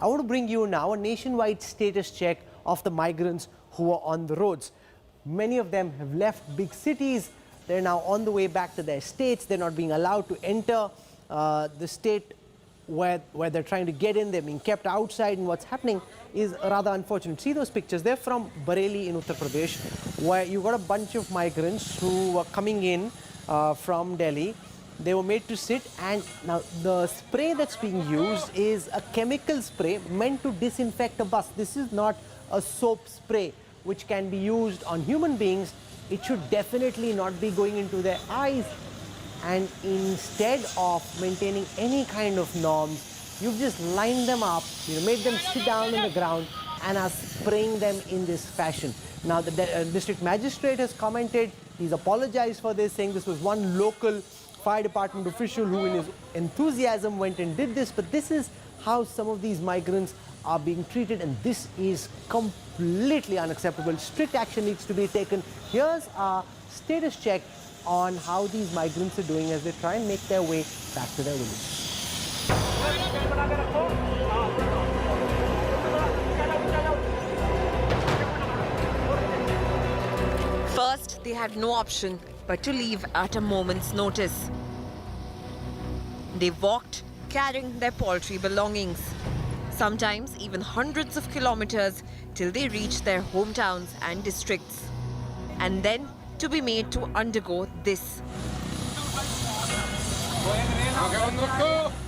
I want to bring you now a nationwide status check of the migrants who are on the roads. Many of them have left big cities. They're now on the way back to their states. They're not being allowed to enter the state where they're trying to get in. They're being kept outside, and what's happening is rather unfortunate. See those pictures? They're from Bareilly in Uttar Pradesh, where you've got a bunch of migrants who were coming in from Delhi. They were made to sit, and now the spray that's being used is a chemical spray meant to disinfect a bus. This is not a soap spray which can be used on human beings. It should definitely not be going into their eyes. And instead of maintaining any kind of norms, you've just lined them up, made them sit down on the ground and are spraying them in this fashion. Now the district magistrate has commented. He's apologized for this, saying this was one local fire department official who in his enthusiasm went and did this, but this is how some of these migrants are being treated, and this is completely unacceptable. Strict action needs to be taken. Here's our status check on how these migrants are doing as they try and make their way back to their village. First, they had no option but to leave at a moment's notice. They walked, carrying their paltry belongings, sometimes even hundreds of kilometers till they reached their hometowns and districts, and then to be made to undergo this.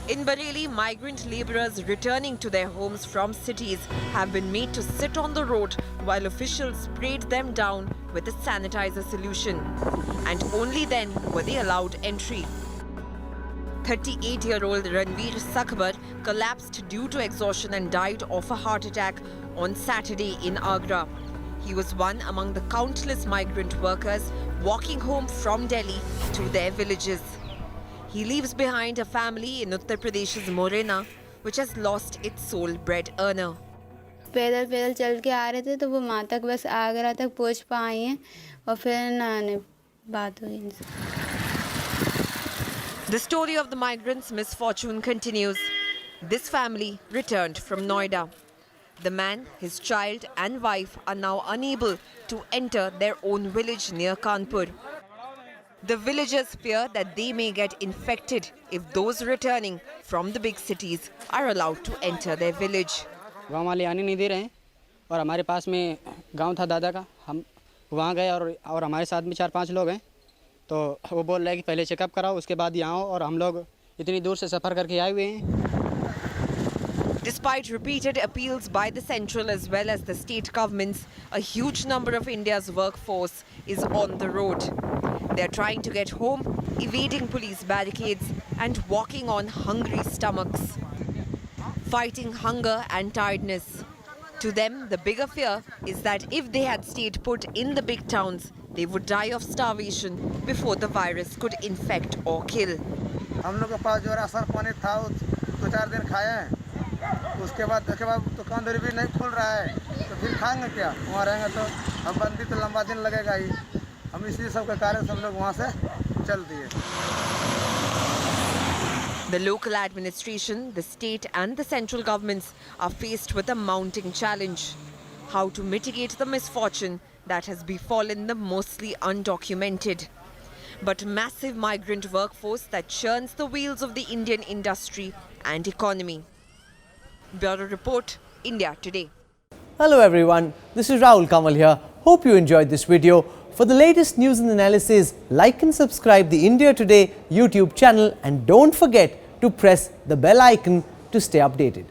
In Bareilly, migrant laborers returning to their homes from cities have been made to sit on the road while officials sprayed them down with a sanitizer solution, and only then were they allowed entry. 38-year-old Ranveer Sakhbar collapsed due to exhaustion and died of a heart attack on Saturday in Agra. He was one among the countless migrant workers walking home from Delhi to their villages. He leaves behind a family in Uttar Pradesh's Morena, which has lost its sole bread earner. पैदल पैदल चल के आ रहे थे तो वो माँ तक बस आगरा तक पहुँच पाए हैं और फिर नाने बात हुई इनसे. The story of the migrants' misfortune continues. This family returned from Noida. The man, his child and wife are now unable to enter their own village near Kanpur. The villagers fear that they may get infected if those returning from the big cities are allowed to enter their village. गांव वाले आने नहीं दे रहे हैं और हमारे पास में गांव था दादा का, हम वहां गए और हमारे साथ में 4-5 लोग हैं, तो वो बोल रहे हैं कि पहले चेकअप कराओ उसके बाद यहाँ आओ, और हम लोग इतनी दूर से सफ़र करके आए हुए हैं. Despite repeated appeals by the central as well as the state governments, a huge number of India's workforce is on the road. They are trying to get home, evading police barricades and walking on hungry stomachs, fighting hunger and tiredness. To them, the bigger fear is that if they had stayed put in the big towns, they would die of starvation before the virus could infect or kill. हम लोग के पास जो ration पानी था 2-4 दिन खाए हैं, उसके बाद दुकानदारी भी नहीं खुल रहा है, तो फिर खाएंगे क्या? वहाँ रहेंगे तो हम बंदी तो लंबा दिन लगेगा ही. हम इसी सब के कारण सब लोग वहाँ से चल दिए. The local administration, the state and the central governments are faced with a mounting challenge: how to mitigate the misfortune that has befallen the mostly undocumented, but massive migrant workforce that churns the wheels of the Indian industry and economy. Bureau Report, India Today. Hello everyone, this is Rahul Kamal here. Hope you enjoyed this video. For the latest news and analysis, like and subscribe the India Today YouTube channel, and don't forget to press the bell icon to stay updated.